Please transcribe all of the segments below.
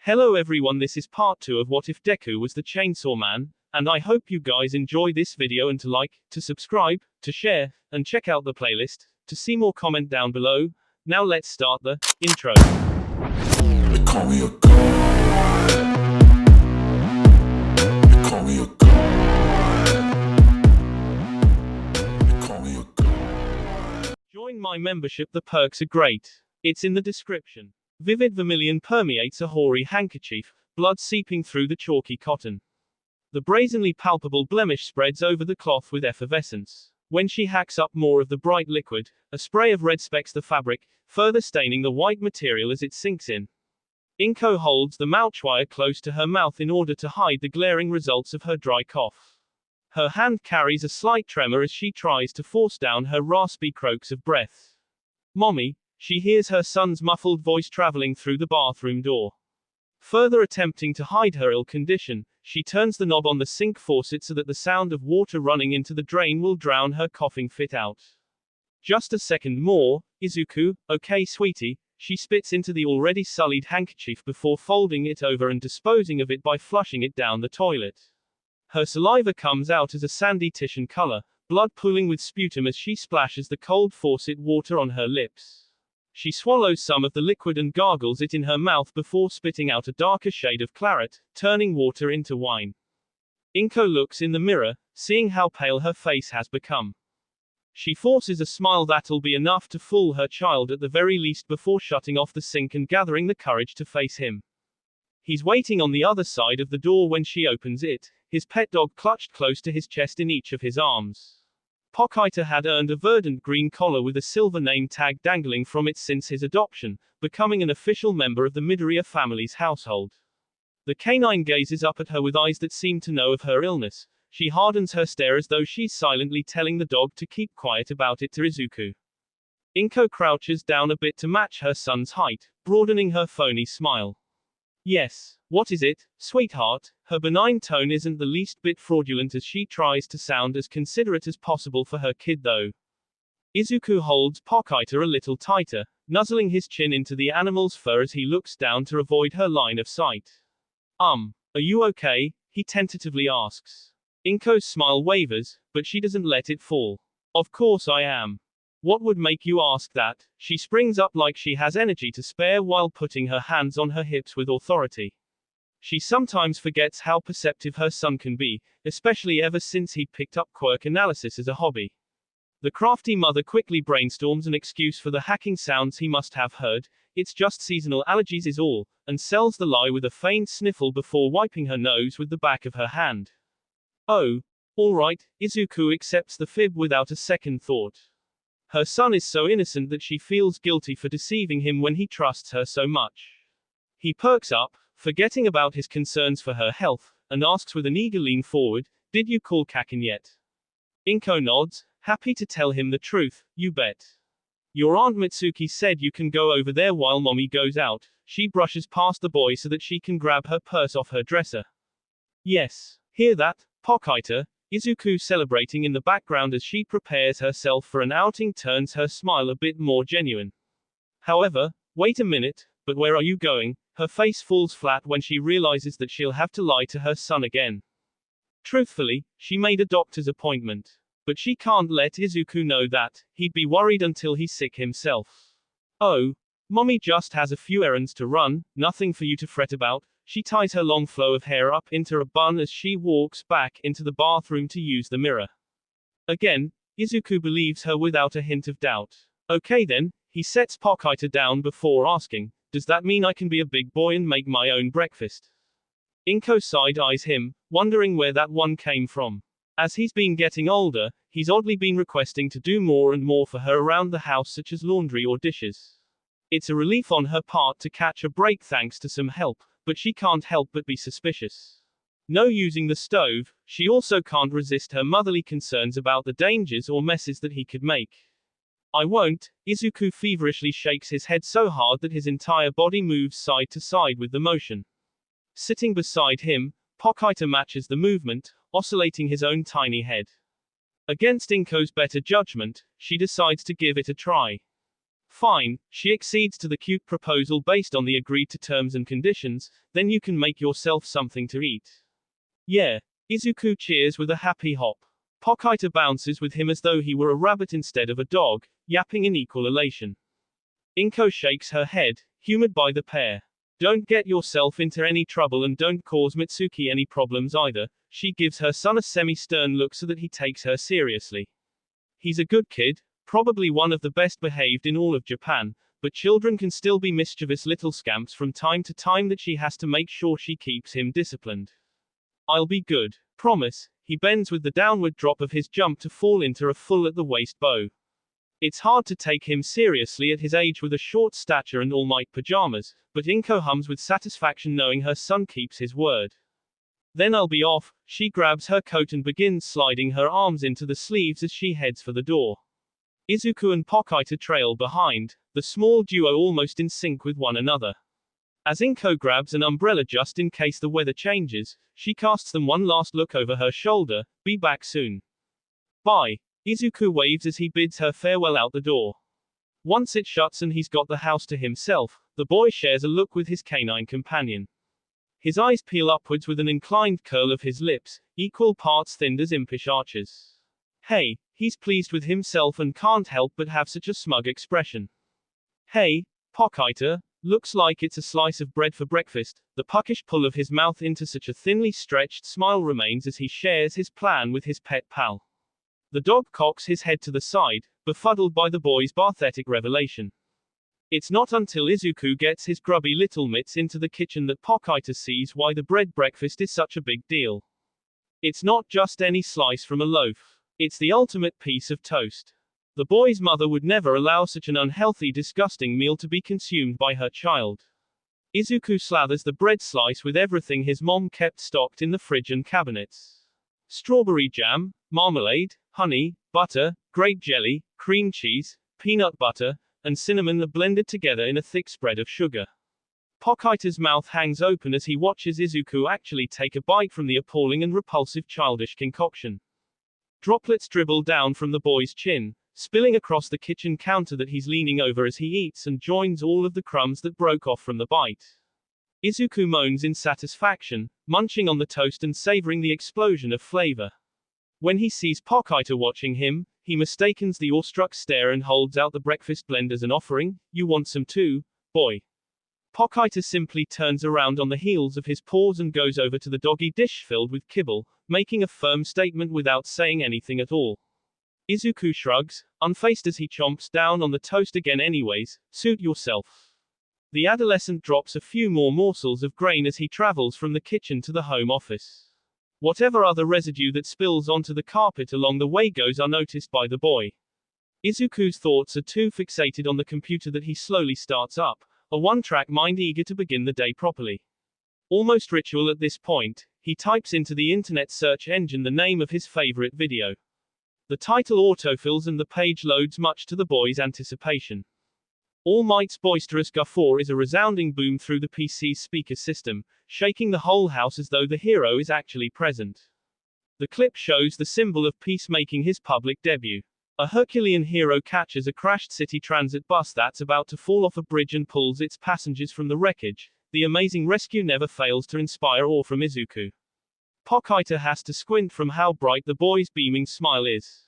Hello everyone, this is part 2 of What If Deku Was the Chainsaw Man, and I hope you guys enjoy this video and to like, to subscribe, to share, and check out the playlist, to see more comment down below. Now let's start the intro. They call me a god. They call me a god. They call me a god. Join my membership, the perks are great. It's in the description. Vivid vermilion permeates a hoary handkerchief, blood seeping through the chalky cotton. The brazenly palpable blemish spreads over the cloth with effervescence. When she hacks up more of the bright liquid, a spray of red specks the fabric, further staining the white material as it sinks in. Inko holds the mouthwire close to her mouth in order to hide the glaring results of her dry cough. Her hand carries a slight tremor as she tries to force down her raspy croaks of breath. "Mommy," she hears her son's muffled voice traveling through the bathroom door. Further attempting to hide her ill condition, she turns the knob on the sink faucet so that the sound of water running into the drain will drown her coughing fit out. "Just a second more, Izuku, okay sweetie," she spits into the already sullied handkerchief before folding it over and disposing of it by flushing it down the toilet. Her saliva comes out as a sandy Titian color, blood pooling with sputum as she splashes the cold faucet water on her lips. She swallows some of the liquid and gargles it in her mouth before spitting out a darker shade of claret, turning water into wine. Inko looks in the mirror, seeing how pale her face has become. She forces a smile that'll be enough to fool her child at the very least before shutting off the sink and gathering the courage to face him. He's waiting on the other side of the door when she opens it, his pet dog clutched close to his chest in each of his arms. Pochi had earned a verdant green collar with a silver name tag dangling from it since his adoption, becoming an official member of the Midoriya family's household. The canine gazes up at her with eyes that seem to know of her illness. She hardens her stare as though she's silently telling the dog to keep quiet about it to Izuku. Inko crouches down a bit to match her son's height, broadening her phony smile. "Yes, what is it, sweetheart?" Her benign tone isn't the least bit fraudulent as she tries to sound as considerate as possible for her kid though. Izuku holds Pochi a little tighter, nuzzling his chin into the animal's fur as he looks down to avoid her line of sight. Are you okay?" he tentatively asks. Inko's smile wavers, but she doesn't let it fall. "Of course I am. What would make you ask that?" She springs up like she has energy to spare while putting her hands on her hips with authority. She sometimes forgets how perceptive her son can be, especially ever since he picked up quirk analysis as a hobby. The crafty mother quickly brainstorms an excuse for the hacking sounds he must have heard. "It's just seasonal allergies is all," and sells the lie with a faint sniffle before wiping her nose with the back of her hand. "Oh, all right," Izuku accepts the fib without a second thought. Her son is so innocent that she feels guilty for deceiving him when he trusts her so much. He perks up, forgetting about his concerns for her health, and asks with an eager lean forward, "Did you call Kakin yet?" Inko nods, happy to tell him the truth. "You bet. Your Aunt Mitsuki said you can go over there while Mommy goes out." She brushes past the boy so that she can grab her purse off her dresser. "Yes, hear that, Pochi?" Izuku celebrating in the background as she prepares herself for an outing turns her smile a bit more genuine. However, wait a minute, but where are you going? Her face falls flat when she realizes that she'll have to lie to her son again. Truthfully, she made a doctor's appointment. But she can't let Izuku know that, he'd be worried until he's sick himself. "Oh, Mommy just has a few errands to run, nothing for you to fret about." She ties her long flow of hair up into a bun as she walks back into the bathroom to use the mirror. Again, Izuku believes her without a hint of doubt. "Okay then," he sets Pochi down before asking, "Does that mean I can be a big boy and make my own breakfast?" Inko side-eyes him, wondering where that one came from. As he's been getting older, he's oddly been requesting to do more and more for her around the house, such as laundry or dishes. It's a relief on her part to catch a break thanks to some help, but she can't help but be suspicious. No using the stove, she also can't resist her motherly concerns about the dangers or messes that he could make. "I won't." Izuku feverishly shakes his head so hard that his entire body moves side to side with the motion. Sitting beside him, Pochi matches the movement, oscillating his own tiny head. Against Inko's better judgment, she decides to give it a try. Fine, she accedes to the cute proposal based on the agreed to terms and conditions, then you can make yourself something to eat. Yeah. Izuku cheers with a happy hop. Pochita bounces with him as though he were a rabbit instead of a dog, yapping in equal elation. Inko shakes her head, humored by the pair. Don't get yourself into any trouble and don't cause Mitsuki any problems either. She gives her son a semi-stern look so that he takes her seriously. He's a good kid, probably one of the best behaved in all of Japan, but children can still be mischievous little scamps from time to time that she has to make sure she keeps him disciplined. I'll be good. Promise. He bends with the downward drop of his jump to fall into a full at the waist bow. It's hard to take him seriously at his age with a short stature and all-night pajamas, but Inko hums with satisfaction knowing her son keeps his word. Then I'll be off. She grabs her coat and begins sliding her arms into the sleeves as she heads for the door. Izuku and Pochita trail behind, the small duo almost in sync with one another. As Inko grabs an umbrella just in case the weather changes, she casts them one last look over her shoulder. Be back soon. Bye. Izuku waves as he bids her farewell out the door. Once it shuts and he's got the house to himself, the boy shares a look with his canine companion. His eyes peel upwards with an inclined curl of his lips, equal parts thinned as impish arches. Hey, he's pleased with himself and can't help but have such a smug expression. Hey, Pochita, looks like it's a slice of bread for breakfast. The puckish pull of his mouth into such a thinly stretched smile remains as he shares his plan with his pet pal. The dog cocks his head to the side, befuddled by the boy's pathetic revelation. It's not until Izuku gets his grubby little mitts into the kitchen that Pochita sees why the bread breakfast is such a big deal. It's not just any slice from a loaf. It's the ultimate piece of toast. The boy's mother would never allow such an unhealthy, disgusting meal to be consumed by her child. Izuku slathers the bread slice with everything his mom kept stocked in the fridge and cabinets. Strawberry jam, marmalade, honey, butter, grape jelly, cream cheese, peanut butter, and cinnamon are blended together in a thick spread of sugar. Pochita's mouth hangs open as he watches Izuku actually take a bite from the appalling and repulsive childish concoction. Droplets dribble down from the boy's chin, spilling across the kitchen counter that he's leaning over as he eats and joins all of the crumbs that broke off from the bite. Izuku moans in satisfaction, munching on the toast and savoring the explosion of flavor. When he sees Pochita watching him, he mistakes the awestruck stare and holds out the breakfast blend as an offering. You want some too, boy? Pochita simply turns around on the heels of his paws and goes over to the doggy dish filled with kibble, making a firm statement without saying anything at all. Izuku shrugs, unfazed as he chomps down on the toast again anyways. Suit yourself. The adolescent drops a few more morsels of grain as he travels from the kitchen to the home office. Whatever other residue that spills onto the carpet along the way goes unnoticed by the boy. Izuku's thoughts are too fixated on the computer that he slowly starts up, a one-track mind eager to begin the day properly. Almost ritual at this point, he types into the internet search engine the name of his favorite video. The title autofills and the page loads much to the boy's anticipation. All Might's boisterous guffaw is a resounding boom through the PC's speaker system, shaking the whole house as though the hero is actually present. The clip shows the symbol of peace making his public debut. A Herculean hero catches a crashed city transit bus that's about to fall off a bridge and pulls its passengers from the wreckage. The amazing rescue never fails to inspire awe from Izuku. Pochita has to squint from how bright the boy's beaming smile is.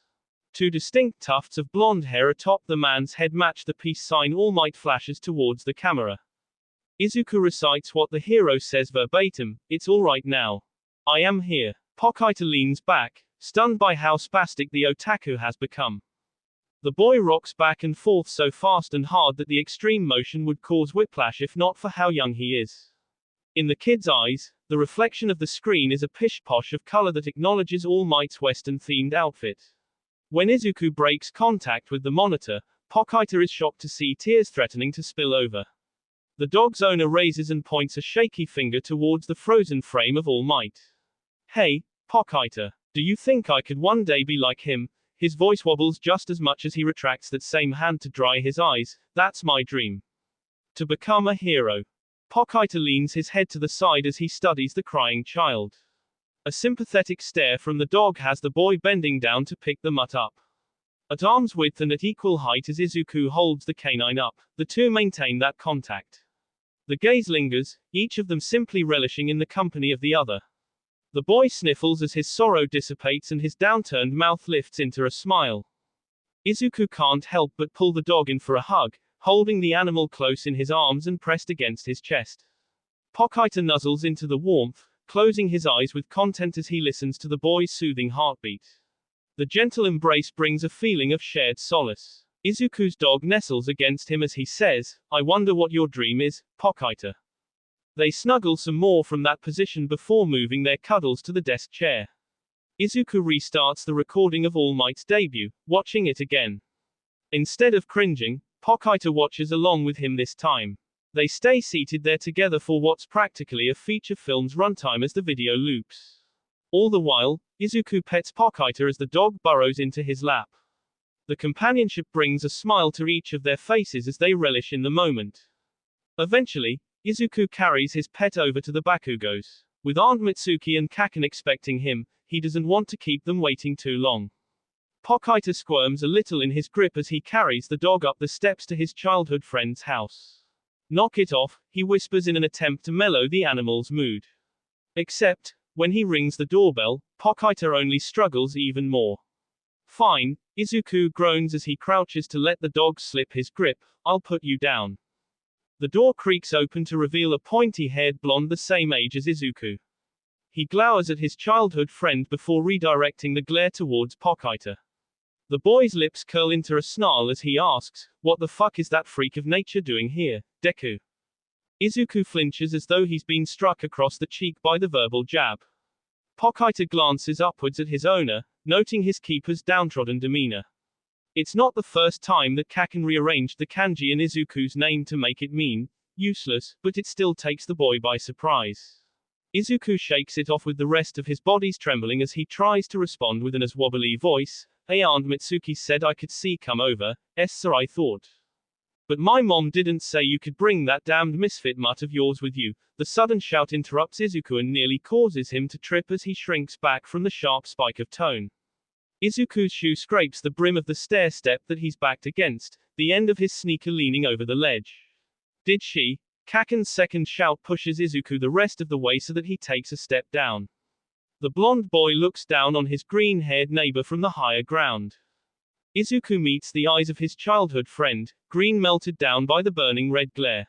Two distinct tufts of blonde hair atop the man's head match the peace sign All Might flashes towards the camera. Izuku recites what the hero says verbatim, "It's all right now. I am here." Pochita leans back, stunned by how spastic the otaku has become. The boy rocks back and forth so fast and hard that the extreme motion would cause whiplash if not for how young he is. In the kid's eyes, the reflection of the screen is a pish-posh of color that acknowledges All Might's Western-themed outfit. When Izuku breaks contact with the monitor, Pochita is shocked to see tears threatening to spill over. The dog's owner raises and points a shaky finger towards the frozen frame of All Might. Hey, Pochita, do you think I could one day be like him? His voice wobbles just as much as he retracts that same hand to dry his eyes. That's my dream. To become a hero. Pochita leans his head to the side as he studies the crying child. A sympathetic stare from the dog has the boy bending down to pick the mutt up. At arm's width and at equal height as Izuku holds the canine up, the two maintain that contact. The gaze lingers, each of them simply relishing in the company of the other. The boy sniffles as his sorrow dissipates and his downturned mouth lifts into a smile. Izuku can't help but pull the dog in for a hug, holding the animal close in his arms and pressed against his chest. Pochita nuzzles into the warmth, closing his eyes with content as he listens to the boy's soothing heartbeat. The gentle embrace brings a feeling of shared solace. Izuku's dog nestles against him as he says, "I wonder what your dream is, Pochita." They snuggle some more from that position before moving their cuddles to the desk chair. Izuku restarts the recording of All Might's debut, watching it again. Instead of cringing, Pochita watches along with him this time. They stay seated there together for what's practically a feature film's runtime as the video loops. All the while, Izuku pets Pochita as the dog burrows into his lap. The companionship brings a smile to each of their faces as they relish in the moment. Eventually, Izuku carries his pet over to the Bakugos. With Aunt Mitsuki and Kaken expecting him, he doesn't want to keep them waiting too long. Pochita squirms a little in his grip as he carries the dog up the steps to his childhood friend's house. "Knock it off," he whispers in an attempt to mellow the animal's mood. Except, when he rings the doorbell, Pochita only struggles even more. "Fine," Izuku groans as he crouches to let the dog slip his grip, "I'll put you down." The door creaks open to reveal a pointy-haired blonde the same age as Izuku. He glowers at his childhood friend before redirecting the glare towards Pochita. The boy's lips curl into a snarl as he asks, "What the fuck is that freak of nature doing here, Deku?" Izuku flinches as though he's been struck across the cheek by the verbal jab. Pochita glances upwards at his owner, noting his keeper's downtrodden demeanor. It's not the first time that Kaken rearranged the kanji in Izuku's name to make it mean useless, but it still takes the boy by surprise. Izuku shakes it off with the rest of his body's trembling as he tries to respond with an as wobbly voice. Aunt Mitsuki said I could see come over, sir I thought. But my mom didn't say you could bring that damned misfit mutt of yours with you. The sudden shout interrupts Izuku and nearly causes him to trip as he shrinks back from the sharp spike of tone. Izuku's shoe scrapes the brim of the stair step that he's backed against, the end of his sneaker leaning over the ledge. Did she? Kaken's second shout pushes Izuku the rest of the way so that he takes a step down. The blonde boy looks down on his green-haired neighbor from the higher ground. Izuku meets the eyes of his childhood friend, green melted down by the burning red glare.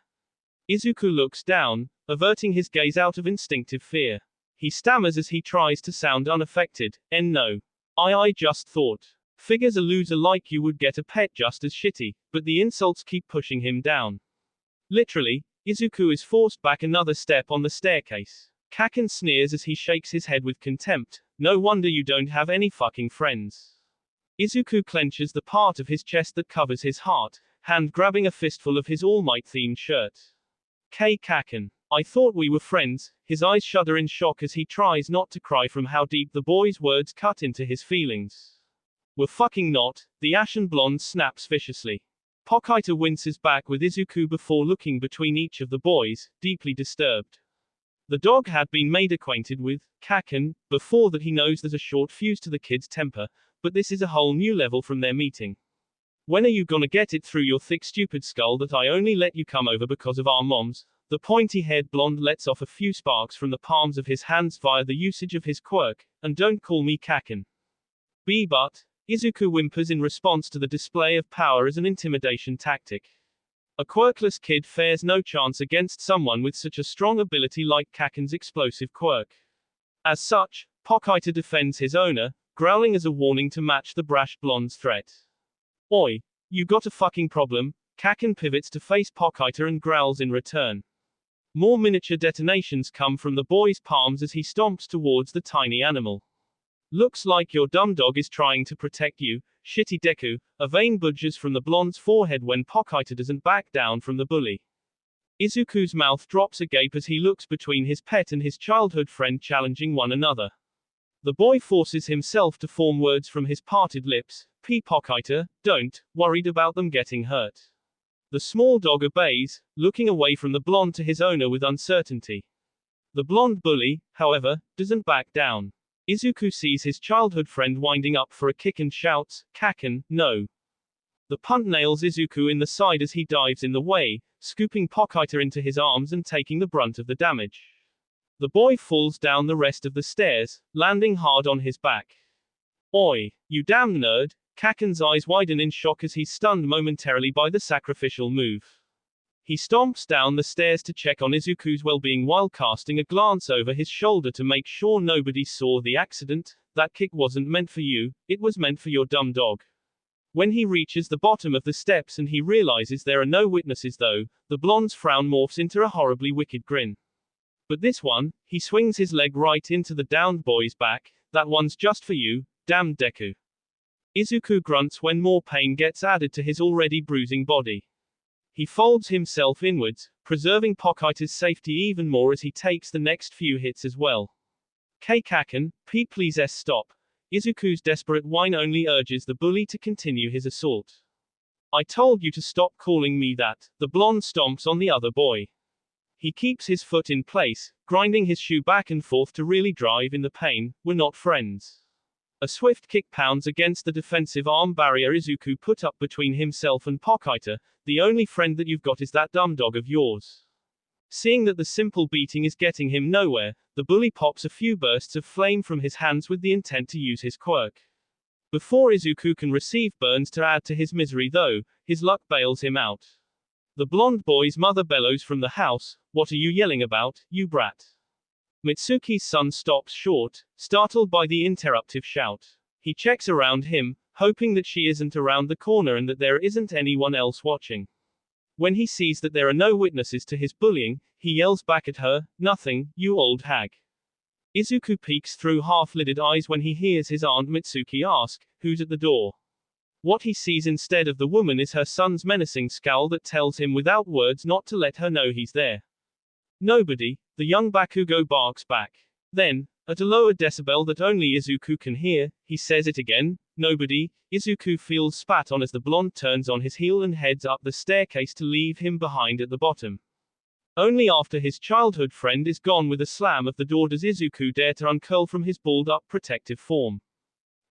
Izuku looks down, averting his gaze out of instinctive fear. He stammers as he tries to sound unaffected, no. I just thought. Figures a loser like you would get a pet just as shitty, but the insults keep pushing him down. Literally, Izuku is forced back another step on the staircase. Kaken sneers as he shakes his head with contempt. No wonder you don't have any fucking friends. Izuku clenches the part of his chest that covers his heart, hand grabbing a fistful of his All Might-themed shirt. Kaken. I thought we were friends. His eyes shudder in shock as he tries not to cry from how deep the boy's words cut into his feelings. We're fucking not, the ashen blonde snaps viciously. Pochita winces back with Izuku before looking between each of the boys, deeply disturbed. The dog had been made acquainted with Kaken before that. He knows there's a short fuse to the kid's temper, but this is a whole new level from their meeting. When are you gonna get it through your thick stupid skull that I only let you come over because of our moms? The pointy-haired blonde lets off a few sparks from the palms of his hands via the usage of his quirk, and don't call me Kaken. But, Izuku whimpers in response to the display of power as an intimidation tactic. A quirkless kid fares no chance against someone with such a strong ability like Kaken's explosive quirk. As such, Pochita defends his owner, growling as a warning to match the brash blonde's threat. Oi, you got a fucking problem? Kaken pivots to face Pochita and growls in return. More miniature detonations come from the boy's palms as he stomps towards the tiny animal. Looks like your dumb dog is trying to protect you, shitty Deku. A vein budges from the blonde's forehead when Pochita doesn't back down from the bully. Izuku's mouth drops agape as he looks between his pet and his childhood friend challenging one another. The boy forces himself to form words from his parted lips. Pochita, don't, worried about them getting hurt. The small dog obeys, looking away from the blonde to his owner with uncertainty. The blonde bully, however, doesn't back down. Izuku sees his childhood friend winding up for a kick and shouts, "Kaken, no." The punt nails Izuku in the side as he dives in the way, scooping Pochita into his arms and taking the brunt of the damage. The boy falls down the rest of the stairs, landing hard on his back. "Oi, you damn nerd." Kaken's eyes widen in shock as he's stunned momentarily by the sacrificial move. He stomps down the stairs to check on Izuku's well-being while casting a glance over his shoulder to make sure nobody saw the accident. "That kick wasn't meant for you, it was meant for your dumb dog." When he reaches the bottom of the steps and he realizes there are no witnesses though, the blonde's frown morphs into a horribly wicked grin. But this one, he swings his leg right into the downed boy's back. "That one's just for you, damn Deku." Izuku grunts when more pain gets added to his already bruising body. He folds himself inwards, preserving Pochita's safety even more as he takes the next few hits as well. "Kaken, please stop." Izuku's desperate whine only urges the bully to continue his assault. "I told you to stop calling me that." The blonde stomps on the other boy. He keeps his foot in place, grinding his shoe back and forth to really drive in the pain. "We're not friends." A swift kick pounds against the defensive arm barrier Izuku put up between himself and Pochita. "The only friend that you've got is that dumb dog of yours." Seeing that the simple beating is getting him nowhere, the bully pops a few bursts of flame from his hands with the intent to use his quirk. Before Izuku can receive burns to add to his misery though, his luck bails him out. The blonde boy's mother bellows from the house, "What are you yelling about, you brat?" Mitsuki's son stops short, startled by the interruptive shout. He checks around him, hoping that she isn't around the corner and that there isn't anyone else watching. When he sees that there are no witnesses to his bullying, he yells back at her, "Nothing, you old hag." Izuku peeks through half-lidded eyes when he hears his aunt Mitsuki ask, "Who's at the door?" What he sees instead of the woman is her son's menacing scowl that tells him without words not to let her know he's there. "Nobody," the young Bakugo barks back. Then, at a lower decibel that only Izuku can hear, he says it again, "Nobody." Izuku feels spat on as the blonde turns on his heel and heads up the staircase to leave him behind at the bottom. Only after his childhood friend is gone with a slam of the door does Izuku dare to uncurl from his balled-up protective form.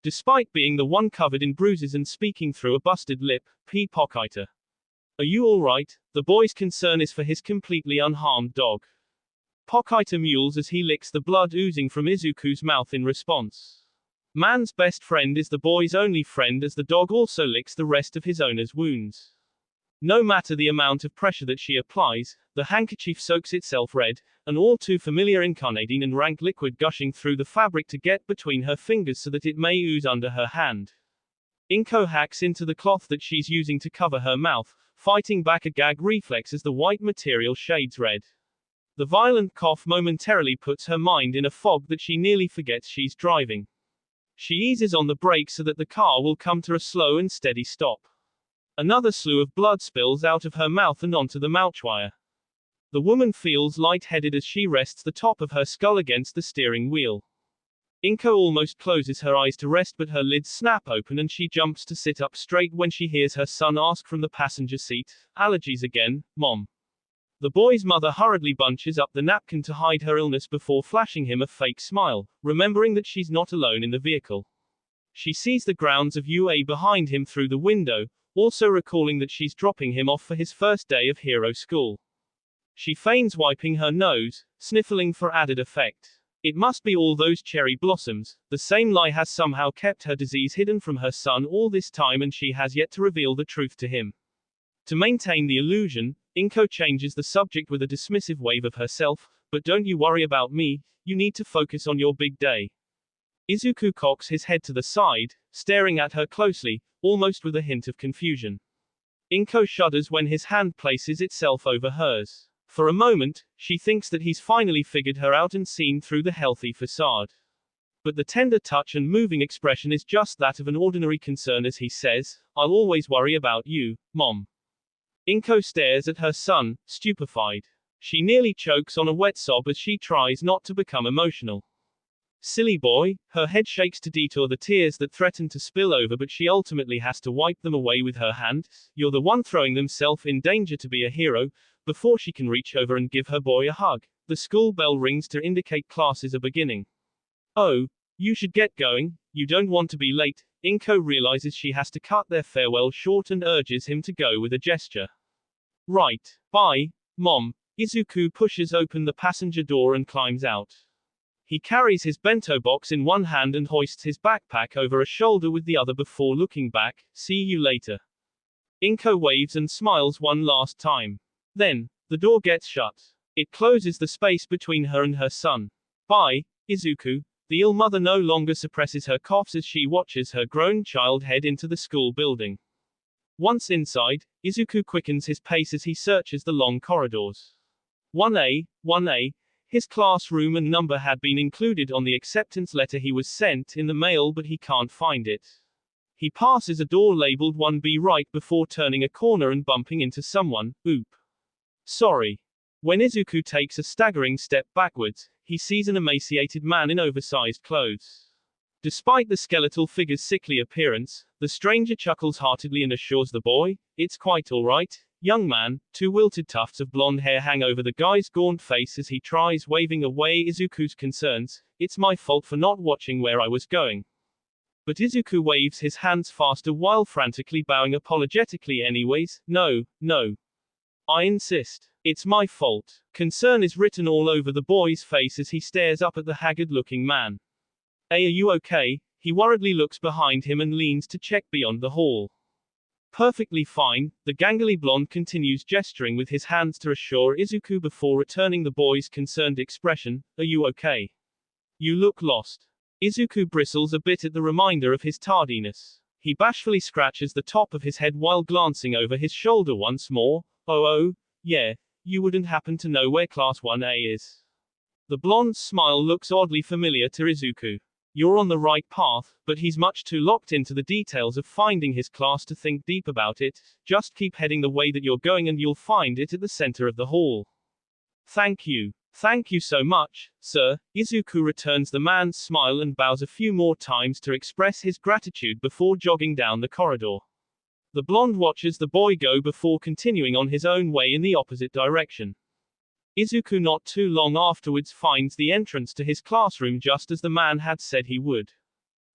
Despite being the one covered in bruises and speaking through a busted lip, Pochita. "Are you alright?" The boy's concern is for his completely unharmed dog. Pochita mewls as he licks the blood oozing from Izuku's mouth in response. Man's best friend is the boy's only friend as the dog also licks the rest of his owner's wounds. No matter the amount of pressure that she applies, the handkerchief soaks itself red, an all too familiar incarnadine and rank liquid gushing through the fabric to get between her fingers so that it may ooze under her hand. Inko hacks into the cloth that she's using to cover her mouth, fighting back a gag reflex as the white material shades red. The violent cough momentarily puts her mind in a fog that she nearly forgets she's driving. She eases on the brakes so that the car will come to a slow and steady stop. Another slew of blood spills out of her mouth and onto the mouchwire. The woman feels lightheaded as she rests the top of her skull against the steering wheel. Inko almost closes her eyes to rest, but her lids snap open and she jumps to sit up straight when she hears her son ask from the passenger seat, "Allergies again, Mom?" The boy's mother hurriedly bunches up the napkin to hide her illness before flashing him a fake smile, remembering that she's not alone in the vehicle. She sees the grounds of UA behind him through the window, also recalling that she's dropping him off for his first day of hero school. She feigns wiping her nose, sniffling for added effect. It must be all those cherry blossoms. The same lie has somehow kept her disease hidden from her son all this time and she has yet to reveal the truth to him. To maintain the illusion, Inko changes the subject with a dismissive wave of herself, "But don't you worry about me, you need to focus on your big day." Izuku cocks his head to the side, staring at her closely, almost with a hint of confusion. Inko shudders when his hand places itself over hers. For a moment, she thinks that he's finally figured her out and seen through the healthy facade. But the tender touch and moving expression is just that of an ordinary concern as he says, "I'll always worry about you, Mom." Inko stares at her son, stupefied. She nearly chokes on a wet sob as she tries not to become emotional. Silly boy, her head shakes to detour the tears that threaten to spill over, but she ultimately has to wipe them away with her hand. "You're the one throwing themself in danger to be a hero." Before she can reach over and give her boy a hug, the school bell rings to indicate classes are beginning. "Oh, You should get going, you don't want to be late. Inko realizes she has to cut their farewell short and urges him to go with a gesture. Right. Bye, Mom. Izuku pushes open the passenger door and climbs out. He carries his bento box in one hand and hoists his backpack over a shoulder with the other before looking back. See you later. Inko waves and smiles one last time. Then, the door gets shut. It closes the space between her and her son. Bye, Izuku. The ill mother no longer suppresses her coughs as she watches her grown child head into the school building. Once inside, Izuku quickens his pace as he searches the long corridors. 1A, 1A. His classroom and number had been included on the acceptance letter he was sent in the mail, but he can't find it. He passes a door labeled 1B right before turning a corner and bumping into someone. Oop. Sorry. When Izuku takes a staggering step backwards, he sees an emaciated man in oversized clothes. Despite the skeletal figure's sickly appearance, the stranger chuckles heartedly and assures the boy, "It's quite all right, young man." Two wilted tufts of blonde hair hang over the guy's gaunt face as he tries waving away Izuku's concerns. "It's my fault for not watching where I was going." But Izuku waves his hands faster while frantically bowing apologetically. "Anyways, no, no. I insist. It's my fault." Concern is written all over the boy's face as he stares up at the haggard-looking man. "Hey, are you okay?" He worriedly looks behind him and leans to check beyond the hall. "Perfectly fine," the gangly blonde continues, gesturing with his hands to assure Izuku before returning the boy's concerned expression. "Are you okay? You look lost." Izuku bristles a bit at the reminder of his tardiness. He bashfully scratches the top of his head while glancing over his shoulder once more. Oh, yeah, you wouldn't happen to know where Class 1A is?" The blonde's smile looks oddly familiar to Izuku. "You're on the right path," but he's much too locked into the details of finding his class to think deep about it. "Just keep heading the way that you're going and you'll find it at the center of the hall." "Thank you. Thank you so much, sir." Izuku returns the man's smile and bows a few more times to express his gratitude before jogging down the corridor. The blonde watches the boy go before continuing on his own way in the opposite direction. Izuku not too long afterwards finds the entrance to his classroom just as the man had said he would.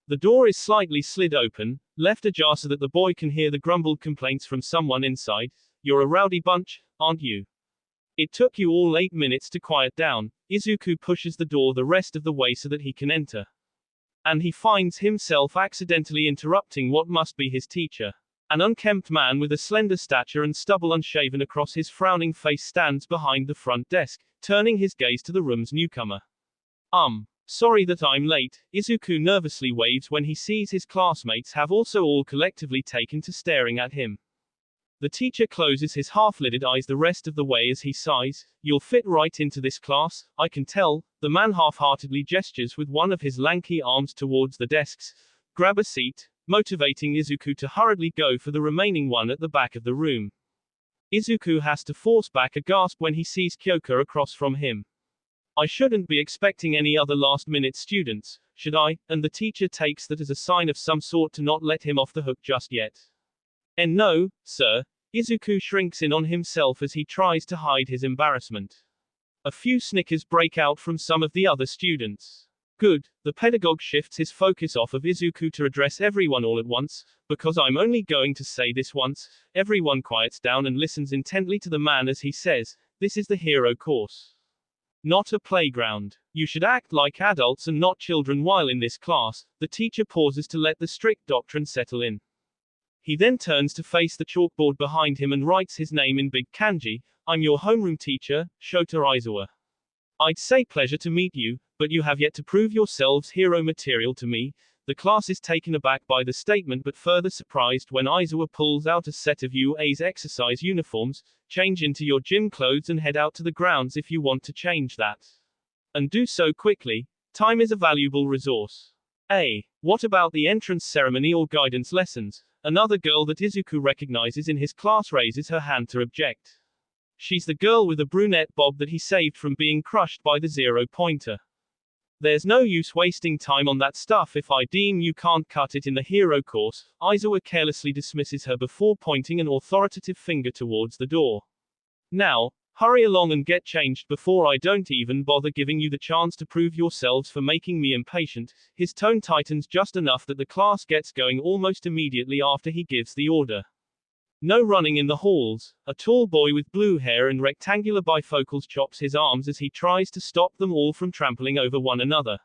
The door is slightly slid open, left ajar so that the boy can hear the grumbled complaints from someone inside. "You're a rowdy bunch, aren't you? It took you all 8 minutes to quiet down." Izuku pushes the door the rest of the way so that he can enter. And he finds himself accidentally interrupting what must be his teacher. An unkempt man with a slender stature and stubble unshaven across his frowning face stands behind the front desk, turning his gaze to the room's newcomer. Sorry that I'm late," Izuku nervously waves when he sees his classmates have also all collectively taken to staring at him. The teacher closes his half-lidded eyes the rest of the way as he sighs. "You'll fit right into this class, I can tell." The man half-heartedly gestures with one of his lanky arms towards the desks. "Grab a seat," motivating Izuku to hurriedly go for the remaining one at the back of the room. Izuku has to force back a gasp when he sees Kyoka across from him. "I shouldn't be expecting any other last-minute students, should I?" And the teacher takes that as a sign of some sort to not let him off the hook just yet. "And no, sir." Izuku shrinks in on himself as he tries to hide his embarrassment. A few snickers break out from some of the other students. "Good." The pedagogue shifts his focus off of Izuku to address everyone all at once. "Because I'm only going to say this once." Everyone quiets down and listens intently to the man as he says, "This is the hero course. Not a playground. You should act like adults and not children while in this class." The teacher pauses to let the strict doctrine settle in. He then turns to face the chalkboard behind him and writes his name in big kanji. "I'm your homeroom teacher, Shota Aizawa. I'd say pleasure to meet you, but you have yet to prove yourselves hero material to me." The class is taken aback by the statement but further surprised when Aizawa pulls out a set of UA's exercise uniforms. "Change into your gym clothes and head out to the grounds if you want to change that. And do so quickly. Time is a valuable resource." What about the entrance ceremony or guidance lessons? Another girl that Izuku recognizes in his class raises her hand to object. She's the girl with a brunette bob that he saved from being crushed by the zero-pointer. "There's no use wasting time on that stuff if I deem you can't cut it in the hero course." Aizawa carelessly dismisses her before pointing an authoritative finger towards the door. "Now, Hurry along and get changed before I don't even bother giving you the chance to prove yourselves for making me impatient. His tone tightens just enough that the class gets going almost immediately after he gives the order. No running in the halls. A tall boy with blue hair and rectangular bifocals chops his arms as he tries to stop them all from trampling over one another.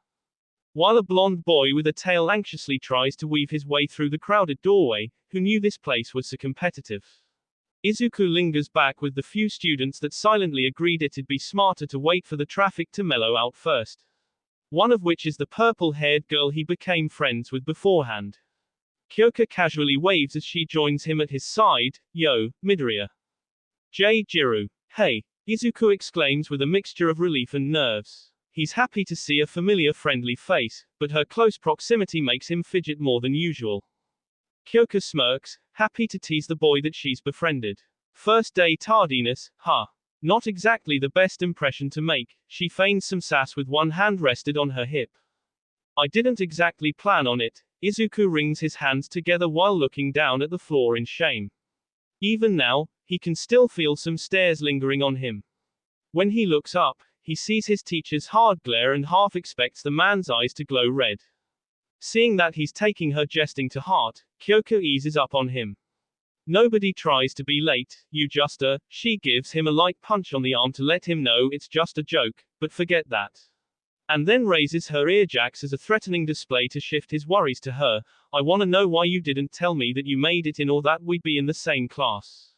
While a blonde boy with a tail anxiously tries to weave his way through the crowded doorway, who knew this place was so competitive. Izuku lingers back with the few students that silently agreed it'd be smarter to wait for the traffic to mellow out first. One of which is the purple-haired girl he became friends with beforehand. Kyoka casually waves as she joins him at his side. Yo, Midoriya. Jiru. Hey, Izuku exclaims with a mixture of relief and nerves. He's happy to see a familiar friendly face, but her close proximity makes him fidget more than usual. Kyoka smirks, happy to tease the boy that she's befriended. First day tardiness, huh? Not exactly the best impression to make. She feigns some sass with one hand rested on her hip. I didn't exactly plan on it. Izuku wrings his hands together while looking down at the floor in shame. Even now, he can still feel some stares lingering on him. When he looks up, he sees his teacher's hard glare and half expects the man's eyes to glow red. Seeing that he's taking her jesting to heart, Kyoka eases up on him. Nobody tries to be late, you just she gives him a light punch on the arm to let him know it's just a joke, but forget that. And then raises her earjacks as a threatening display to shift his worries to her. I wanna know why you didn't tell me that you made it in or that we'd be in the same class.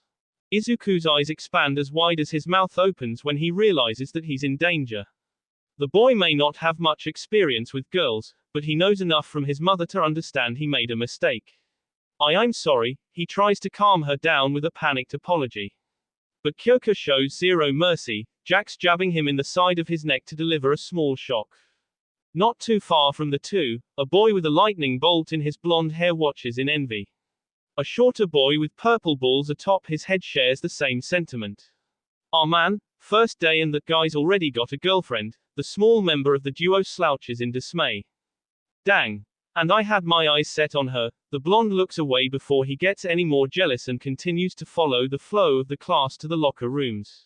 Izuku's eyes expand as wide as his mouth opens when he realizes that he's in danger. The boy may not have much experience with girls, but he knows enough from his mother to understand he made a mistake. I'm sorry, he tries to calm her down with a panicked apology. But Kyoka shows zero mercy, Jax jabbing him in the side of his neck to deliver a small shock. Not too far from the two, a boy with a lightning bolt in his blonde hair watches in envy. A shorter boy with purple balls atop his head shares the same sentiment. Ah man, first day and that guy's already got a girlfriend, the small member of the duo slouches in dismay. Dang. And I had my eyes set on her. The blonde looks away before he gets any more jealous and continues to follow the flow of the class to the locker rooms.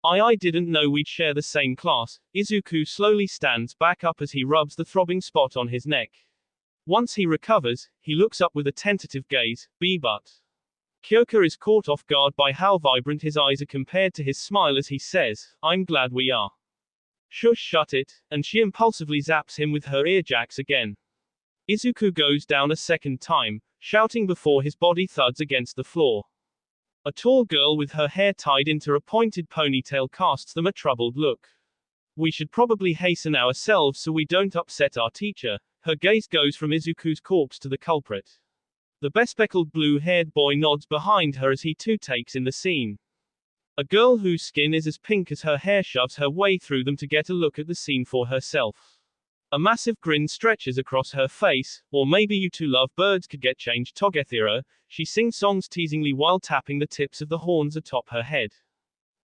I didn't know we'd share the same class. Izuku slowly stands back up as he rubs the throbbing spot on his neck. Once he recovers, he looks up with a tentative gaze. But. Kyoka is caught off guard by how vibrant his eyes are compared to his smile as he says, I'm glad we are. Shush, shut it, and she impulsively zaps him with her earjacks again. Izuku goes down a second time, shouting before his body thuds against the floor. A tall girl with her hair tied into a pointed ponytail casts them a troubled look. We should probably hasten ourselves so we don't upset our teacher. Her gaze goes from Izuku's corpse to the culprit. The bespectacled blue-haired boy nods behind her as he too takes in the scene. A girl whose skin is as pink as her hair shoves her way through them to get a look at the scene for herself. A massive grin stretches across her face. Or maybe you two love birds could get changed Togethira. She sings songs teasingly while tapping the tips of the horns atop her head.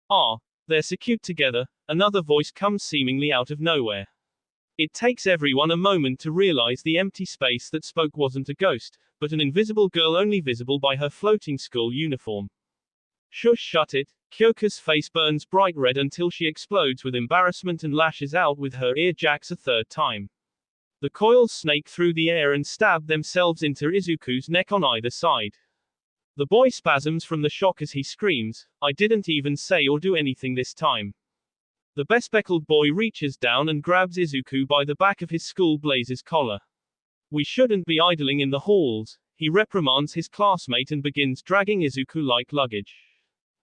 Ah, they're so cute together, another voice comes seemingly out of nowhere. It takes everyone a moment to realize the empty space that spoke wasn't a ghost, but an invisible girl only visible by her floating school uniform. Shush, shut it. Kyoka's face burns bright red until she explodes with embarrassment and lashes out with her earjacks a third time. The coils snake through the air and stab themselves into Izuku's neck on either side. The boy spasms from the shock as he screams, I didn't even say or do anything this time. The bespectacled boy reaches down and grabs Izuku by the back of his school blazer's collar. We shouldn't be idling in the halls, he reprimands his classmate and begins dragging Izuku like luggage.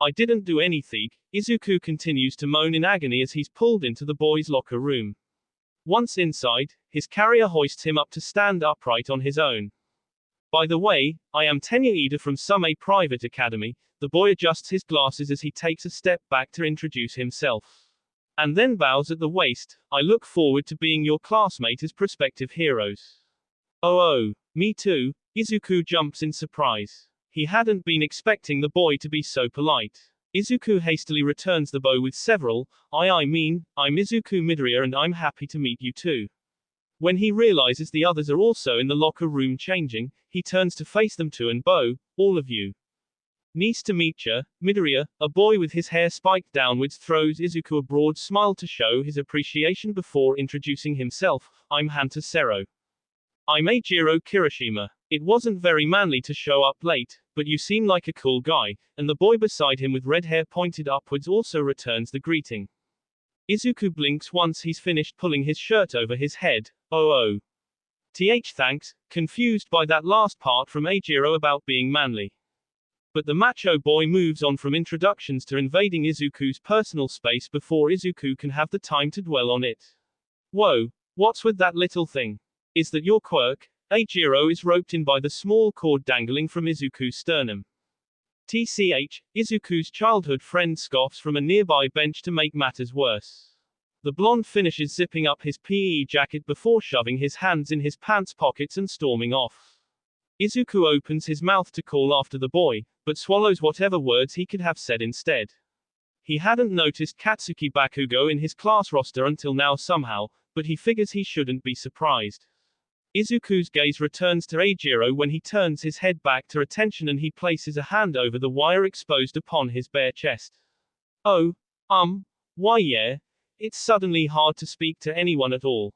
I didn't do anything. Izuku continues to moan in agony as he's pulled into the boys' locker room. Once inside, his carrier hoists him up to stand upright on his own. By the way, I am Tenya Ida from Sumei Private Academy. The boy adjusts his glasses as he takes a step back to introduce himself. And then bows at the waist. I look forward to being your classmate as prospective heroes. Oh, me too. Izuku jumps in surprise. He hadn't been expecting the boy to be so polite. Izuku hastily returns the bow with several, I'm Izuku Midoriya and I'm happy to meet you too. When he realizes the others are also in the locker room changing, he turns to face them too and bow, all of you. Nice to meet ya, Midoriya. A boy with his hair spiked downwards throws Izuku a broad smile to show his appreciation before introducing himself. I'm Hunter Sero. I'm Eijiro Kirishima. It wasn't very manly to show up late, but you seem like a cool guy, and the boy beside him with red hair pointed upwards also returns the greeting. Izuku blinks once he's finished pulling his shirt over his head. Oh. Thanks, confused by that last part from Eijiro about being manly. But the macho boy moves on from introductions to invading Izuku's personal space before Izuku can have the time to dwell on it. Whoa, what's with that little thing? Is that your quirk? Eijiro is roped in by the small cord dangling from Izuku's sternum. Izuku's childhood friend scoffs from a nearby bench to make matters worse. The blonde finishes zipping up his PE jacket before shoving his hands in his pants pockets and storming off. Izuku opens his mouth to call after the boy, but swallows whatever words he could have said instead. He hadn't noticed Katsuki Bakugo in his class roster until now somehow, but he figures he shouldn't be surprised. Izuku's gaze returns to Eijiro when he turns his head back to attention and he places a hand over the wire exposed upon his bare chest. Oh, why yeah. It's suddenly hard to speak to anyone at all.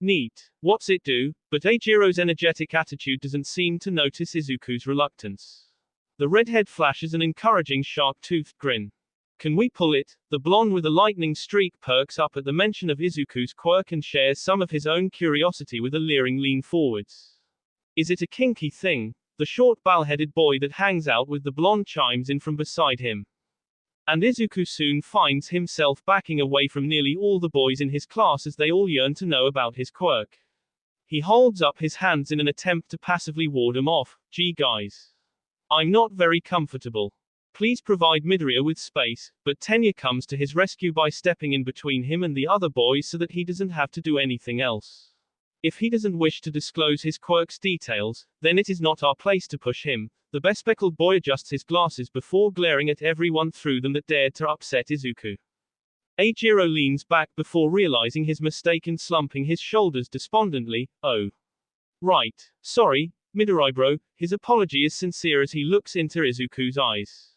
Neat. What's it do? But Eijiro's energetic attitude doesn't seem to notice Izuku's reluctance. The redhead flashes an encouraging shark-toothed grin. Can we pull it? The blonde with a lightning streak perks up at the mention of Izuku's quirk and shares some of his own curiosity with a leering lean forwards. Is it a kinky thing? The short bald-headed boy that hangs out with the blonde chimes in from beside him. And Izuku soon finds himself backing away from nearly all the boys in his class as they all yearn to know about his quirk. He holds up his hands in an attempt to passively ward him off. Gee guys. I'm not very comfortable. Please provide Midoriya with space, but Tenya comes to his rescue by stepping in between him and the other boys so that he doesn't have to do anything else. If he doesn't wish to disclose his quirk's details, then it is not our place to push him. The bespectacled boy adjusts his glasses before glaring at everyone through them that dared to upset Izuku. Eijiro leans back before realizing his mistake and slumping his shoulders despondently. Oh. Right. Sorry, Midoriya bro. His apology is sincere as he looks into Izuku's eyes.